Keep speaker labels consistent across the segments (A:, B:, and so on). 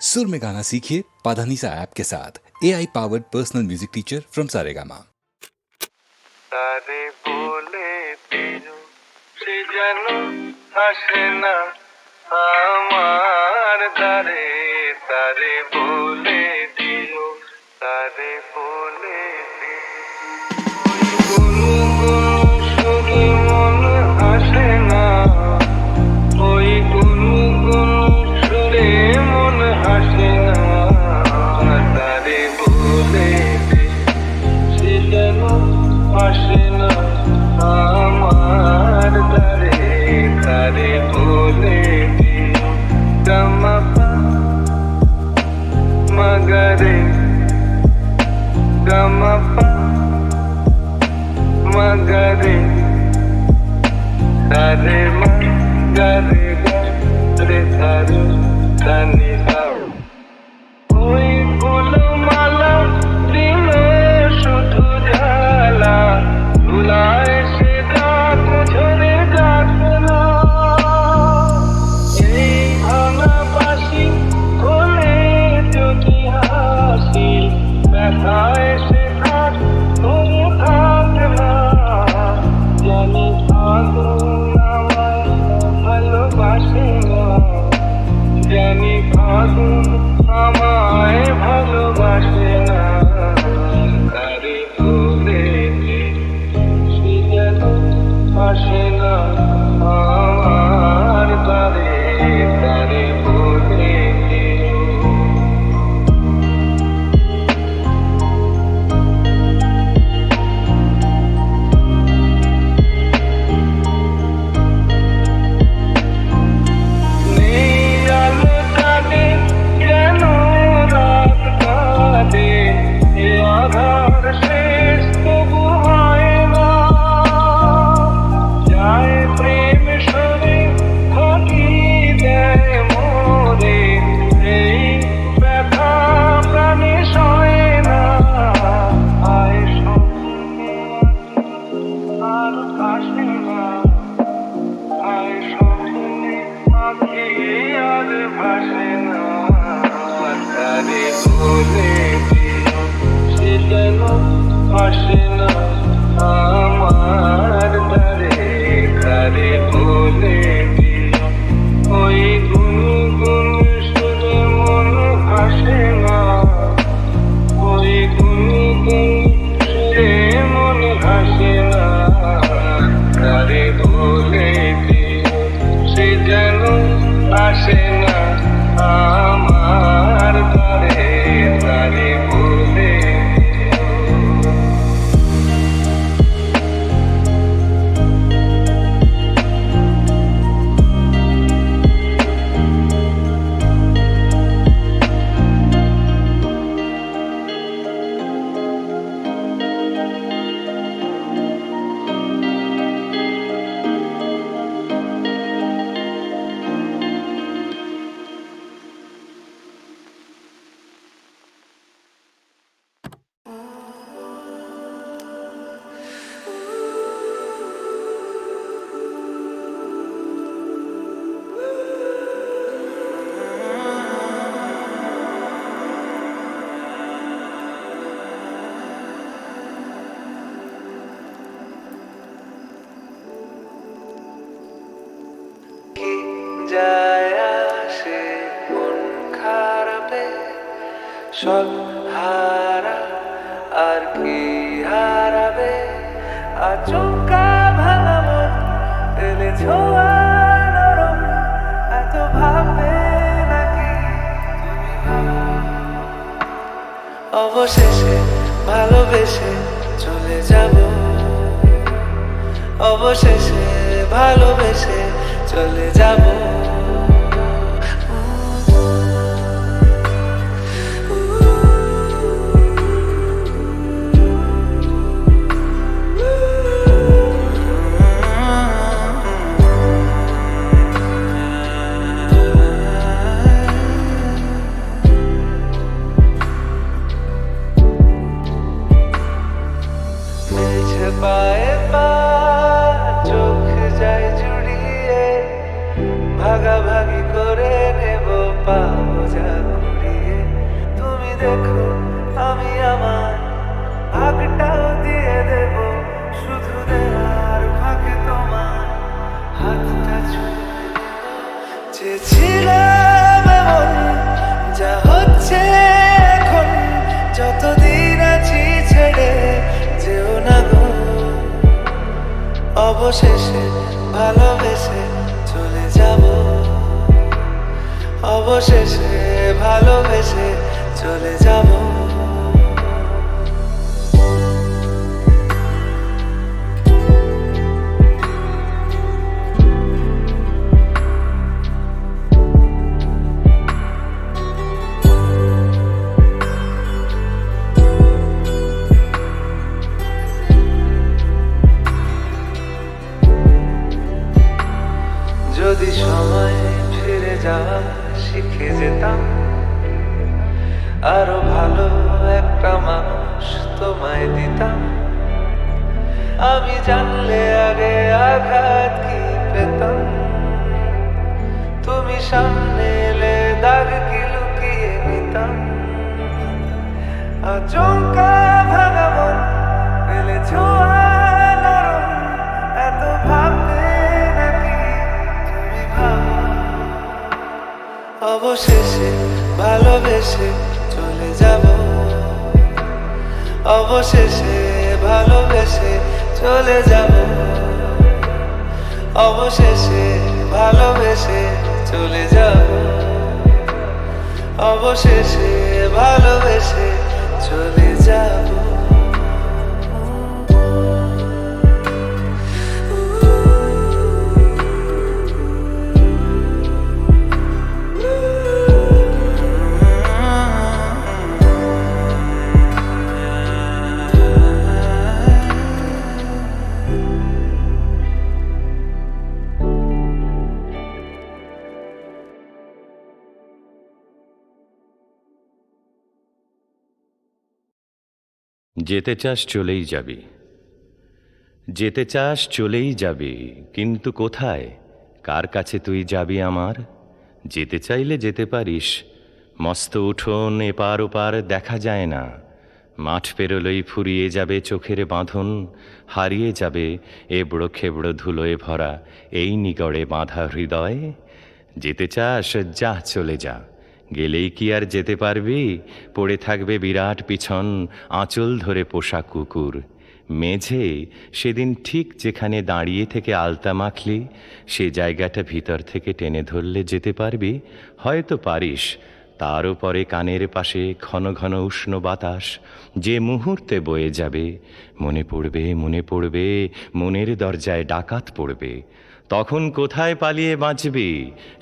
A: सुर में गाना सीखिए पाधानीसा ऐप के साथ। AI powered personal music teacher from Saregama.
B: তারে বলে দিও সে যেন আসে না আমার দ্বারে। তারে বলে দিও, তারে বলে দিও সুরে মন আসে না, ওই গুনগুন সুরে মন হাসে না। তারে বলে সে যেন আসে না আমার দ্বারে। তারে বলে দিও গামাপা মগরে, গামাপা মগরে, তারে মগরে রে তারে তানি সাও। ওই ফুলমালা দিল শুধু ঝালা, ধুলায় সে ডাক ঝরে ডাকে না। এই ভাঙা বাঁশি খোলে যদি হাসি, ব্যথায় সে থাক ধরে থাকে না। জানি ফাগুন আমায় ভালোবাসে না, জানি ফাগুন আমায় ভালোবাসে না। তারে বলে সে যেন আসে না আমার দ্বারে। তারে বলে নেই আলো কাটে কেন রাত কাটে, এ আধার শেষ তবু হয় না। যায় প্রেম সরে ফাঁকি দেয় মোরে, এই ব্যথা প্রাণে সয় না। আয় স্বপ্নে আর আসে না, আয় স্বপ্নে আঁখি আর ভাসে না। তারে বলে দিও সে যেন আসে না আমার দ্বারে। তারে বলে দিও ওই গুনগুন সুরে মন হাসে না, ওই গুনগুন সুরে মন হাসে না। তারে বলে দিও সে যেন আসে না আমার দ্বারে। তারে বলে দিও। কি যায় আসে মন খারাপে, সব হারা আর কি হারাবে। আচমকা ভাঙা মন এলে ছোঁয়া নরম, এত ভাববে নাকি অবশেষে ভালোবেসে চলে যাব। অবশেষে ভালোবেসে চলে যাব। মেঝে পায়ে পা চোখ যায় জুড়িয়ে, ভাগা দেখো আমি আমার ভাগটাও দিয়ে দেব, শুধু দেওয়ার ফাঁকে তোমার হাতটা ছুঁয়ে দেব। চেয়েছিলাম এমন, যা হচ্ছে এখন, যতদিন আছি ছেড়ে যেও না গো। অবশেষে ভালোবেসে চলে যাব, অবশেষে ভালোবেসে চলে যাব। যদি সময় ফিরে যাওয়া শিখে যেতাম, আরো ভালো একটা মানুষ তোমায় দিতাম। আমি জানলে আগে আঘাত কি পেতাম, তুমি সামনে এলে দাগ কি লুকিয়ে নিতাম। আচমকা ভাঙা মন পেলে ছোঁয়া নরম, এত ভাবতে নাকি তুমি ভাবো। অবশেষে ভালোবেসে চলে যাব, অবশেষে ভালোবেসে চলে যাব, অবশেষে ভালোবেসে চলে যাব, অবশেষে ভালোবেসে চলে যাব।
C: যেতে চাস চলেই যাবি, যেতে চাস চলেই যাবি, কিন্তু কোথায়, কার কাছে তুই যাবি আমার? যেতে চাইলে যেতে পারিস, মস্ত উঠোন এপার ওপার দেখা যায় না। মাঠ পেরোলেই ফুরিয়ে যাবে চোখের বাঁধন, হারিয়ে যাবে এবড়ো খেবড়ো ধুলোয় ভরা এই নিগড়ে বাঁধা হৃদয়। যেতে চাস, যা চলে যা, গেলেই কি আর যেতে পারবি? পড়ে থাকবে বিরাট পিছন আঁচল ধরে পোষা কুকুর। মেঝে সেদিন ঠিক যেখানে দাঁড়িয়ে থেকে আলতা মাখলি, সে জায়গাটা ভিতর থেকে টেনে ধরলে যেতে পারবি। হয়তো পারিস, তারও পরে কানের পাশে ঘন ঘন উষ্ণ বাতাস যে মুহূর্তে বয়ে যাবে। মনে পড়বে, মনে পড়বে, মনের দরজায় ডাকাত পড়বে। তখন কোথায় পালিয়ে বাঁচবি?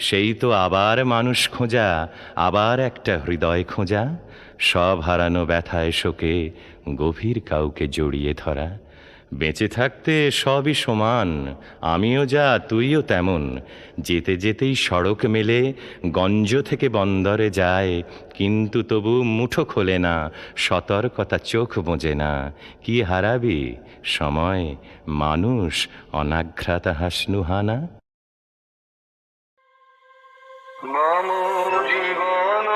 C: সেই তো আবার মানুষ খোঁজা, আবার একটা হৃদয় খোঁজা। সব হারানো ব্যথায় শোকে গভীর কাউকে জড়িয়ে ধরা। বেঁচে থাকতে সবই সমান, আমিও যা তুইও তেমন। যেতে যেতেই সড়ক মেলে, গঞ্জ থেকে বন্দরে যায়, কিন্তু তবু মুঠো খোলে না, সতর্কতা চোখ বোঝে না। কি হারাবি? সময়, মানুষ, অনাঘ্রাতা হাসনুহানা।
D: মম জীবন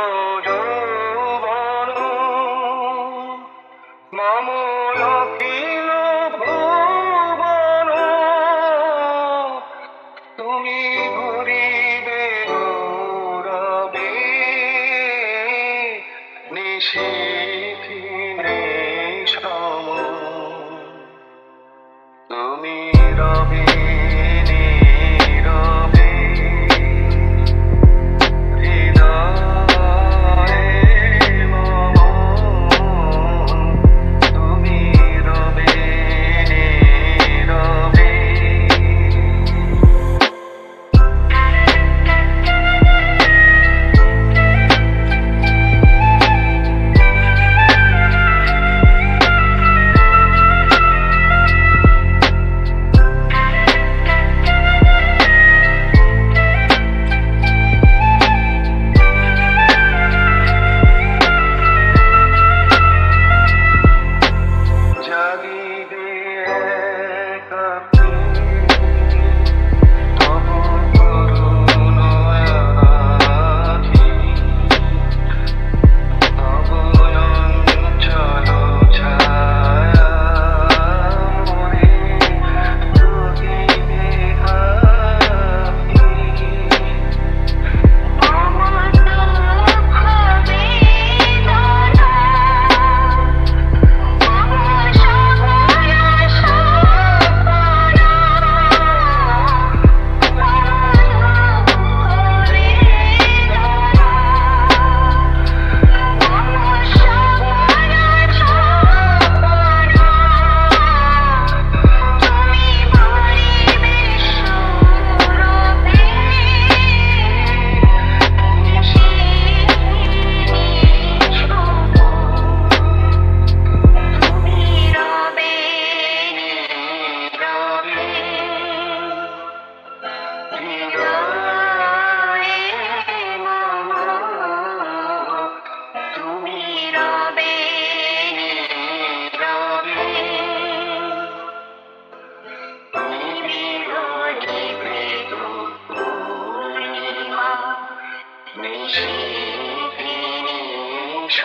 D: যৌবন মম অখিল ভুবন, তুমি ঘুরিবে গৌরবে নিশিথি নিশম, তুমি রবে নীরবে হৃদয়ে মম, তুমি রবে নীরবে।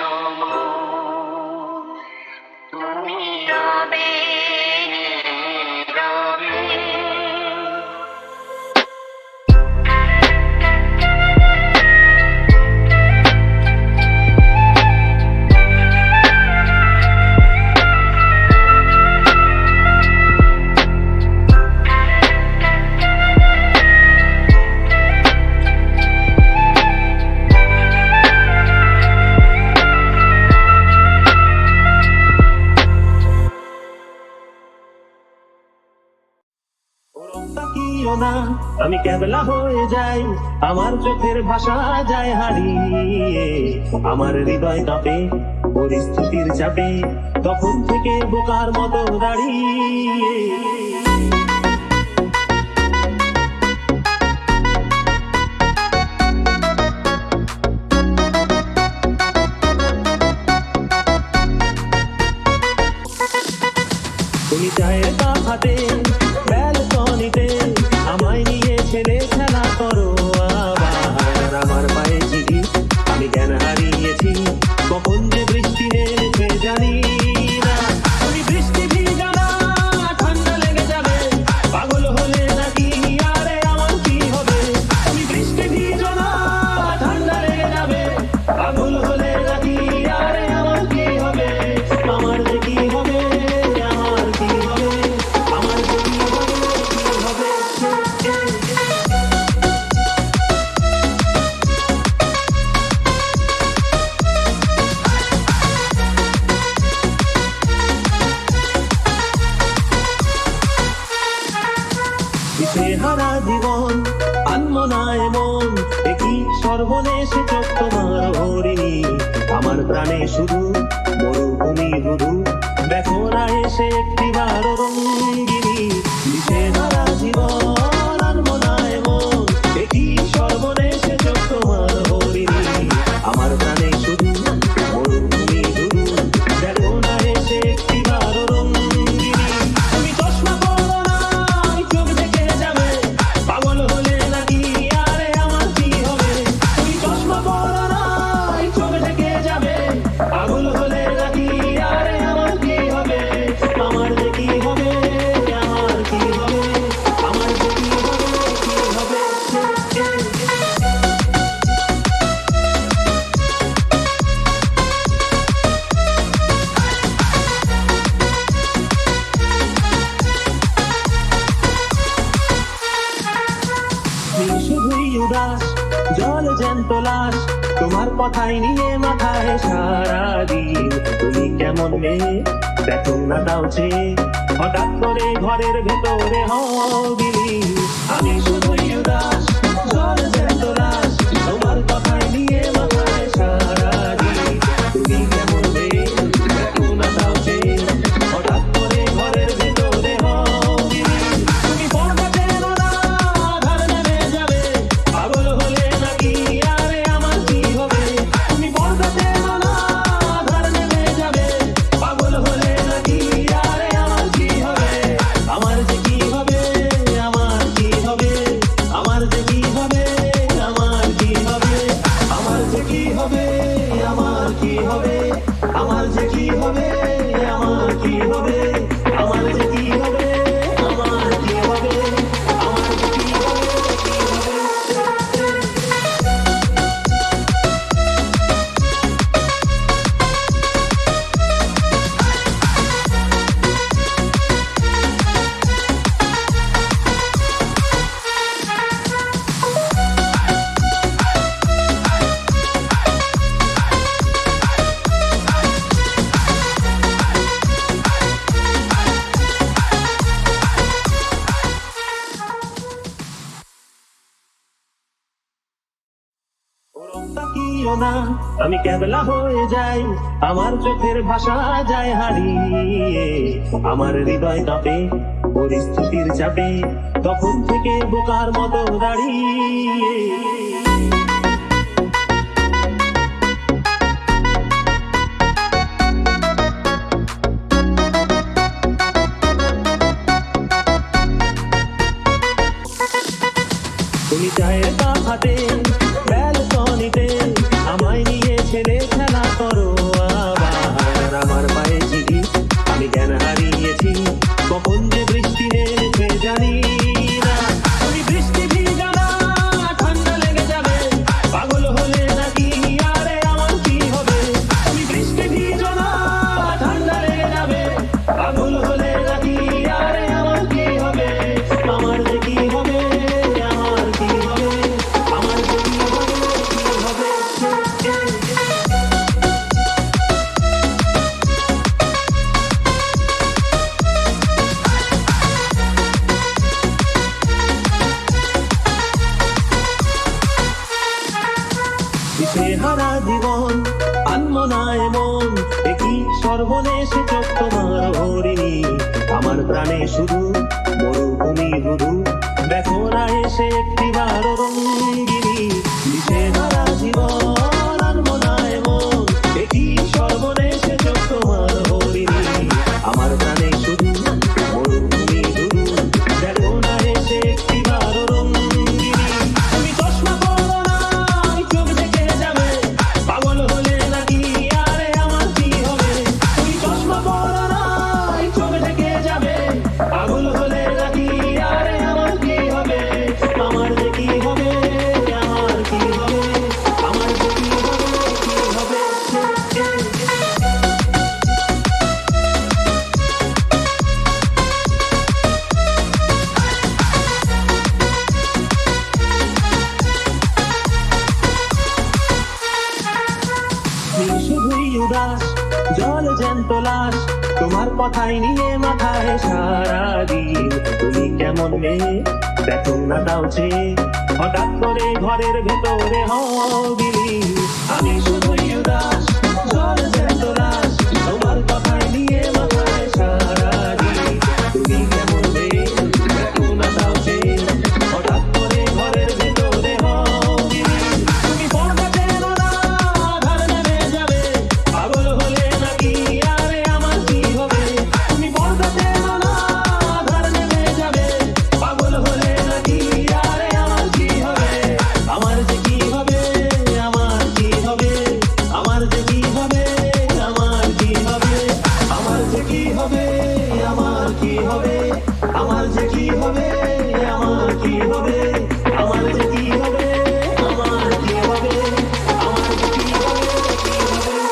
D: সম তুমি রবে রবে
E: তাকিও না আমি কেবলা হয়ে যাই আমার চোখের ভাষা যায় হারিয়ে আমার হৃদয় কাঁপে পরিস্থিতির চাপে তখন থেকে বোকার মতো দাঁড়িয়ে তুমি চায়ের কাপ হাতে ব্যালকনিতে আমায় নিয়ে ছেলে খেলা করো আবার আমার পায়ে ঝিলি আমি জ্ঞান হারিয়েছি কখন যে বৃষ্টি নেমেছে জানি না তুমি বৃষ্টি ভিজা না ঠান্ডা লেগে যাবে পাগল হলে নাকি আরে আমার কি হবে তুমি বৃষ্টি ভিজো না ঠান্ডা লেগে যাবে পাগল হলে নাকি আরে আমার কি হবে আমার যে কি হবে আমার কি হবে আমার যে কি হবে কি হবে দিশেহারা জীবন আনমনায় মন একই সর্বনেশে চোখ তোমার হরিণী আমার প্রাণে শুধু মরুভূমি ধুধু দেখো না এসে একটিবার রঙ্গিনী দিশেহারা জীবন আনমনায় মন একই সর্বনেশে চোখ তোমার হরিণী আমার প্রাণে শুধু মরুভূমি ধুধু দেখো না এসে একটিবার রঙ্গিনী তুমি চশমা পরো না চোখ দেখে যাবে পাগল হলে নাকি আরে আমার কি হবে তুমি চশমা পরো না চোখ দেখে যাবে পাগল হলে নাকি আরে আমার কি হবে আমার যে কি হবে আমার কি হবে আমার যে কি হবে কি হবে তুমি শুধুই উদাস জল জ্যান্ত লাশ তোমার কথাই নিয়ে মাথায় সারাদিন তুমি কেমন মেয়ে দেখো না তাও চেয়ে হঠাৎ করে ঘরের ভেতরে হও বিলীন আমি শুধুই উদাস জল জ্যান্ত লাশ তোমার কথাই নিয়ে মাথায় সারাদিন তুমি কেমন মেয়ে দেখো না তাও চেয়ে হঠাৎ করে ঘরের ভেতরে হও বিলীন তুমি পর্দা চেনো না আধার নেমে যাবে পাগল হলে নাকি আরে আমার কি হবে তুমি পর্দা চেনো না আধার নেমে যাবে পাগল হলে নাকি আরে আমার কি হবে আমার যে কি হবে আমার কি হবে আমার যে কি হবে আমার কি হবে আমার যে কি হবে আমার কি হবে আমার যে কি হবে আমার কি হবে আমার যে কি হবে আমার কি হবে আমার যে কি হবে তাকিও না আমি কেবলা হয়ে যাই আমার চোখের ভাষা যায় হারিয়ে আমার হৃদয় কাঁপে পরিস্থিতির চাপে তখন থেকে বোকার মতো দাঁড়িয়ে তুমি চায়ের কাপ হাতে ব্যালকনিতে আমায় নিয়ে ছেলে খেলা করো সর্বনে সে চোখ তোমার হরিণী, আমার প্রাণে শুধু মরুভূমি ধুধু, দেখো না এসে একটিবার রঙ্গিনী, দিশে হারা জীবন আনবো না এমন, একই সর্বনে সে চোখ তোমার হরিণী, আমার প্রাণে শুধু মরুভূমি ধুধু, দেখো না এসে একটিবার রঙ্গিনী। তুমি চশমা পরো না, চোখ ঢেকে যাবে, পাগল হলে নাকি আরে আমার কি হবে? তুমি চশমা পরো না, চোখ ঢেকে যাবে, পাগল হলে নাকি আরে আমার কি হবে? আমার যে কি হবে, আমার কি হবে, আমার যে কি হবে, কি হবে? শুধুই উদাস জল জ্যান্ত লাশ, তোমার কথাই নিয়ে মাথায় সারাদিন, তুমি কেমন মেয়ে দেখো না তাও চেয়ে, হঠাৎ করে ঘরের ভেতরে হও বিলীন। আমি শুধুই উদাস জল জ্যান্ত লাশ, তোমার কথাই নিয়ে মাথায় সারাদিন, তুমি কেমন মেয়ে দেখো না তাও চেয়ে, হঠাৎ করে ঘরের ভেতরে হও বিলীন। তুমি পর্দা টেনো না, আধার নেমে যাবে, পাগল হলে নাকি আরে আমার কি হবে? তুমি পর্দা টেনো না, আধার নেমে যাবে, পাগল হলে নাকি আরে আমার কি হবে? আমার যে কি হবে, আমার কি হবে, আমার যে কি হবে, আমার কি হবে, আমার যে কি হবে, আমার কি হবে, আমার যে কি হবে, আমার কি হবে, আমার যে কি হবে, আমার কি হবে, আমার যে কি হবে, কি হবে?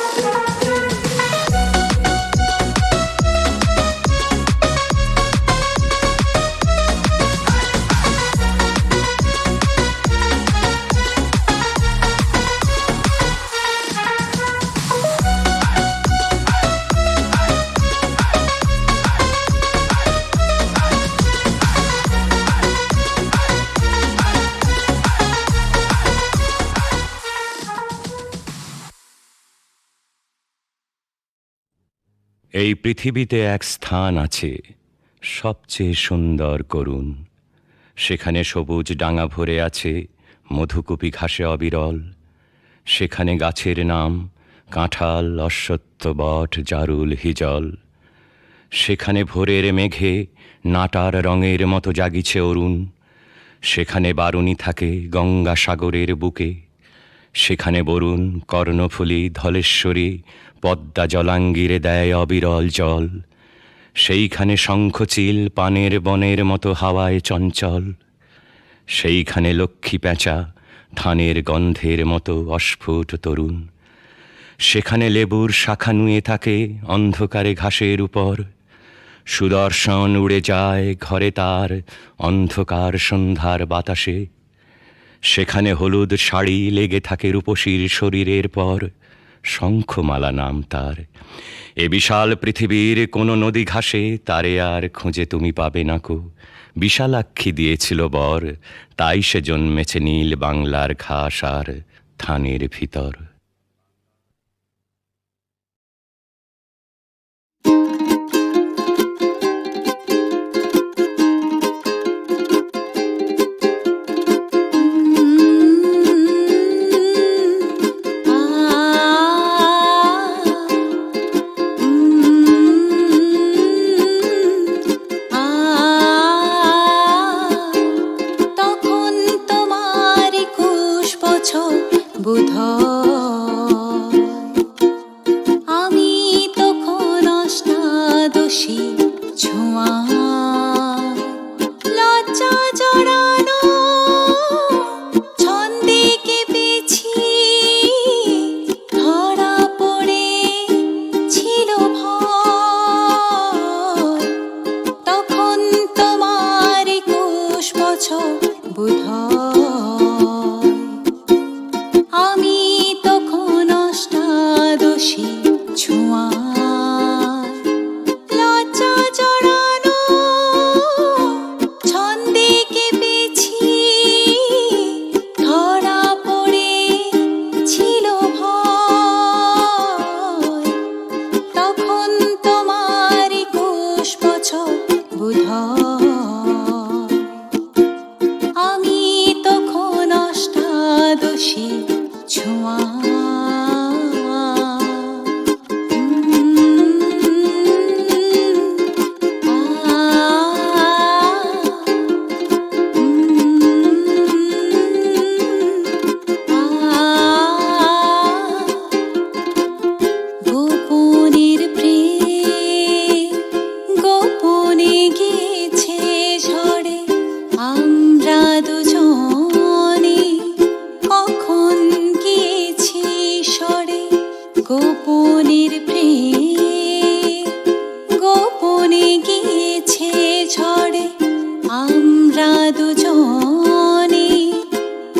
C: এই পৃথিবীতে এক স্থান আছে সবচেয়ে সুন্দর করুণ, সেখানে সবুজ ডাঙা ভরে আছে মধুকুপি ঘাসে অবিরল, সেখানে গাছের নাম কাঁঠাল, অশ্বত্থ, বট, জারুল, হিজল, সেখানে ভোরের মেঘে নাটার রঙের মতো জাগিছে অরুণ, সেখানে বারুণী থাকে গঙ্গা সাগরের বুকে, সেখানে বরুণ, কর্ণফুলী, ধলেশ্বরী, পদ্মা জলাঙ্গিরে দেয় অবিরল জল, সেইখানে শঙ্খচিল পানের বনের মতো হাওয়ায় চঞ্চল, সেইখানে লক্ষ্মী পেঁচা ধানের গন্ধের মতো অস্ফুট তরুণ, সেখানে লেবুর শাখা নুয়ে থাকে অন্ধকারে ঘাসের উপর, সুদর্শন উড়ে যায় ঘরে তার অন্ধকার সন্ধ্যার বাতাসে, সেখানে হলুদ শাড়ি লেগে থাকে রূপসীর শরীরের পর, শঙ্খমালা নাম তার। এ বিশাল পৃথিবীর কোনো নদী ঘাসে তারে আর খুঁজে তুমি পাবে না কো, বিশালাক্ষী দিয়েছিল বর, তাই সে জন্মেছে নীল বাংলার ঘাস আর ধানের ভিতর।
F: আমি তখন অষ্টাদশী ছোঁয়া, লজ্জা জড়ানো ছন্দে কেঁপেছি, ধরা পড়ে ছিল ভয়, তখন তোমার 21 বছর বোধহয়। আমি তখন অষ্টাদশী ছোঁয়া, লজ্জা জড়ানো ছন্দে কেঁপেছি, ধরা পড়ে ছিল ভয়, তখন গোপনের প্রেম গোপনে গিয়েছে ঝড়ে আমরা দুজনে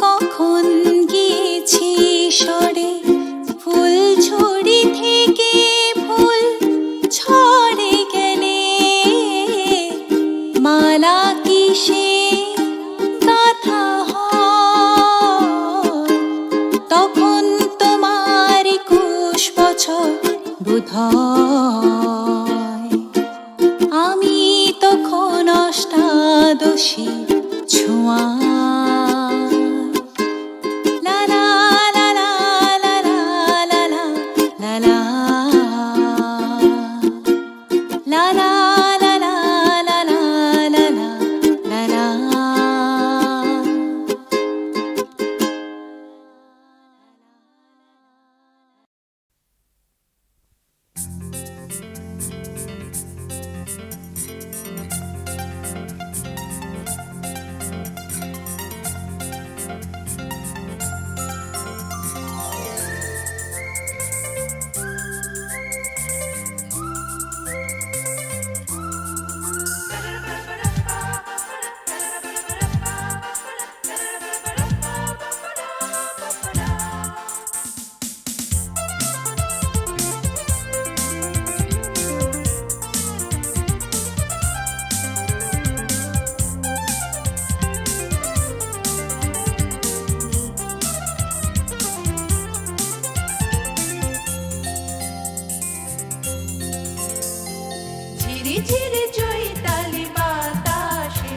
F: কখন গিয়েছি সরে ফুল ঝুড়ি থেকে ফুল ঝরে গেলে মালা কিসে গাথা হয় তখন তোমার 21 বছর বোধহয় আমি তখন অষ্টাদশী ছোঁয়া লা লা লা লা লা লা লা লা লা লা লা লা লা লা লা লা লা লা।
G: ঝিরি ঝিরি চৈতালি বাতাসে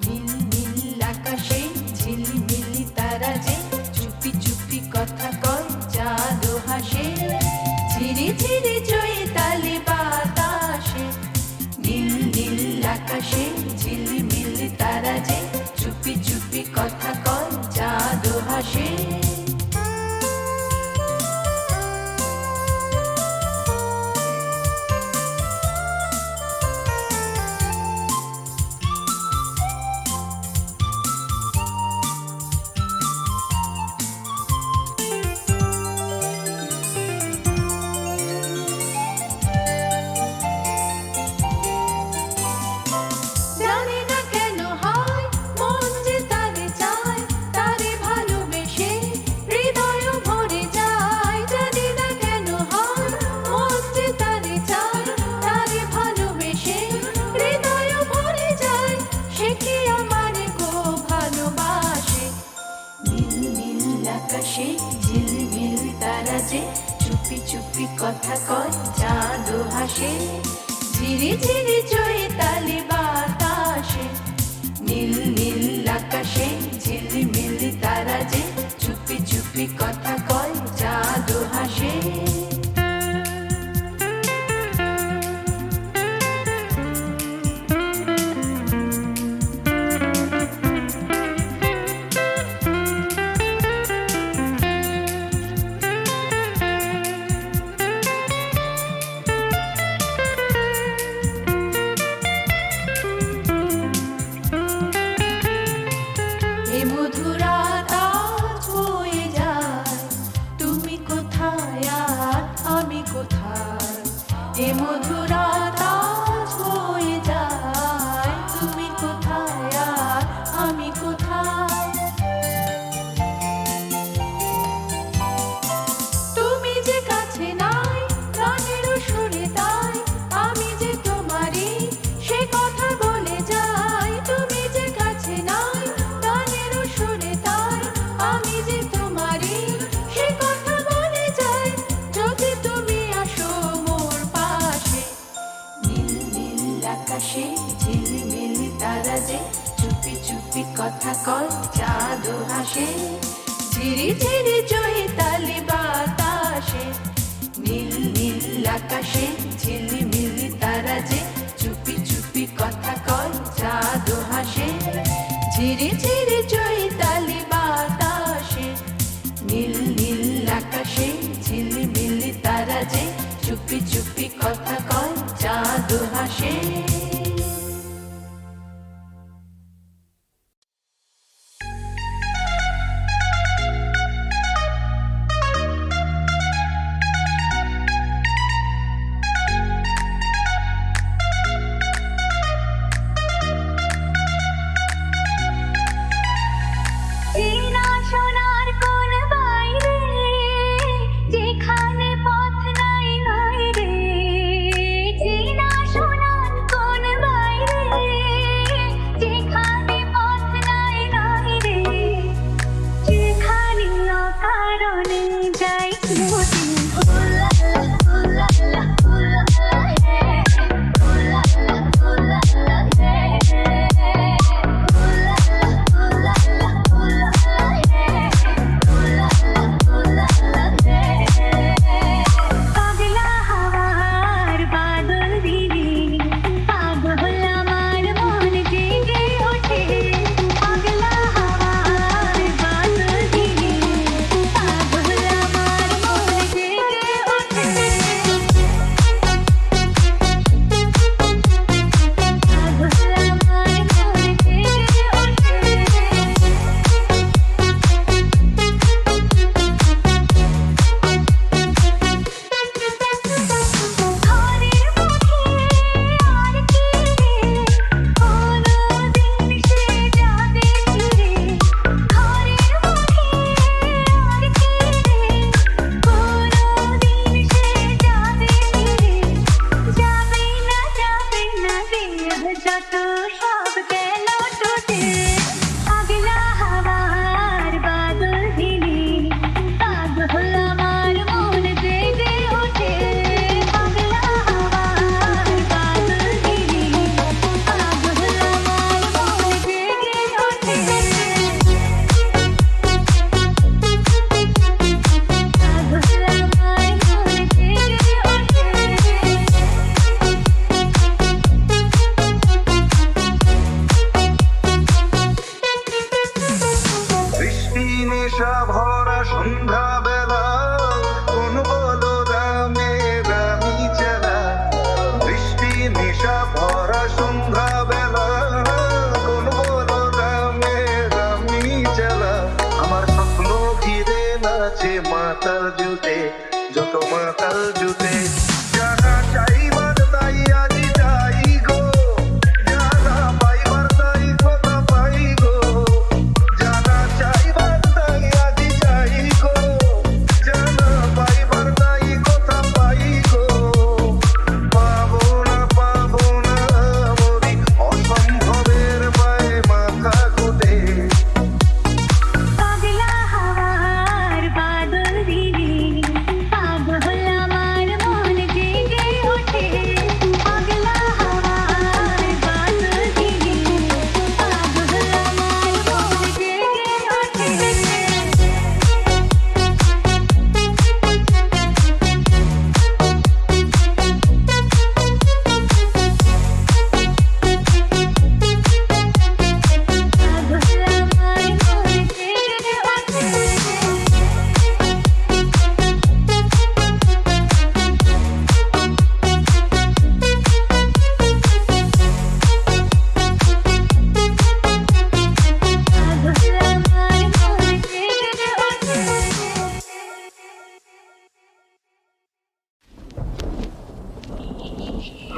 G: নীল নীল আকাশে ঝিলমিলি তারা যে চুপি চুপি কথা কয় জাদু হাসে ঝিরি ঝিরি চৈতালি বাতাসে নীল নীল আকাশে ঝিলমিলি তারা যে চুপি চুপি কথা কয় জাদু হাসে জানি না কেন হয় মন যে তারে চায় তারে ভালোবেসে হৃদয় ভরে যায় জানি না কেন হয় মন যে তারে চায় তারে ভালোবেসে হৃদয় ভরে যায় সে কি আমারে গো ভালোবাসে নীল নীল আকাশে ঝিলমিল তারা যে চুপি চুপি কথা কয় জাদু হাসে ঝিরি ঝিরি চৈতালি বাতাসে নীল নীল আকাশে ঝিলমিল তারা যে চুপি চুপি কথা কয় জাদু হাসে এ মধুরা আজ বয়ে যায় তুমি কোথায় আর আমি কোথায় এ মধুরা আজ বয়ে যায় তুমি কোথায় আর আমি কোথায় তুমি যে কাছে নাই প্রাণের সুরে তাই আমি যে তোমারই সে কথা বলে যাই তুমি যে কাছে নাই প্রাণের সুরে তাই আমি যে তোমারই সে কথা বলে যাই যদি তুমি আসো মোর পাশে নীল নীল আকাশে ঝিলমিল তারা যে চুপি চুপি কথা কয় জাদু হাসে ঝিরি ঝিরি চৈতালি বাতাসে নীল নীল আকাশে ঝিলমিল তারা যে চুপি চুপি কথা কয় জাদু হাসে ঝিরি ঝিরি চৈতালি বাতাসে নীল নীল আকাশে ঝিলমিল তারা যে চুপি চুপি কথা কয় জাদু হাসে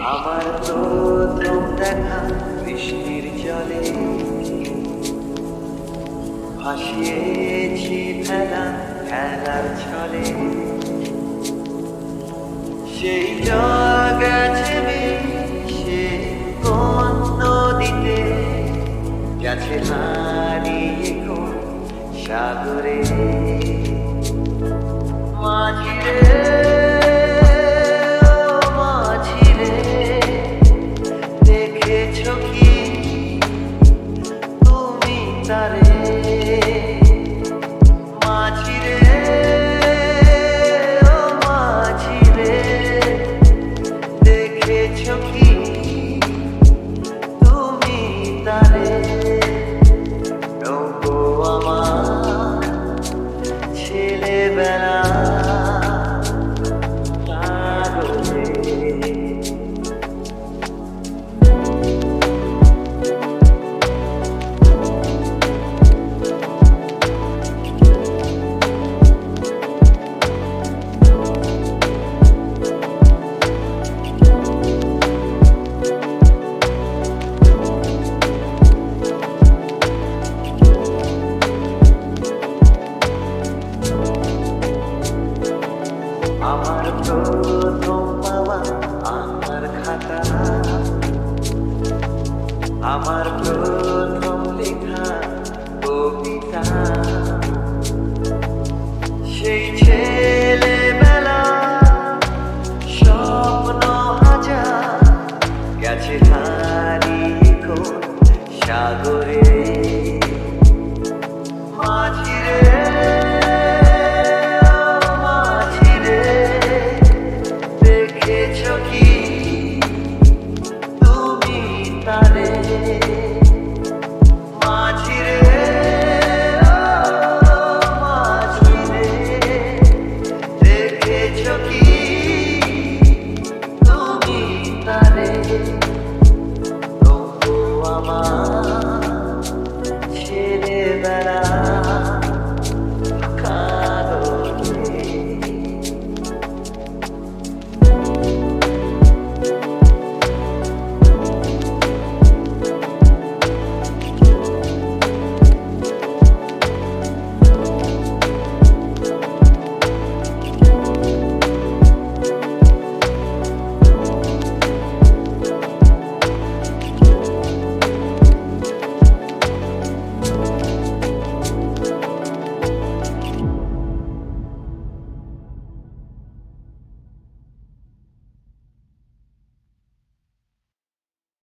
B: আমার প্রথম দেখা বৃষ্টির জলে ভাসিয়েছি ভেলা খেলার ছলে সেই জল গেছে সে কোন নদীতে গেছে হারিয়ে কোন সাগরে মাঝিরে আমার প্রথম পাওয়া আমার খাতা আমার প্রথম লেখা কবিতা সেই ছেলে পেয়েছো কি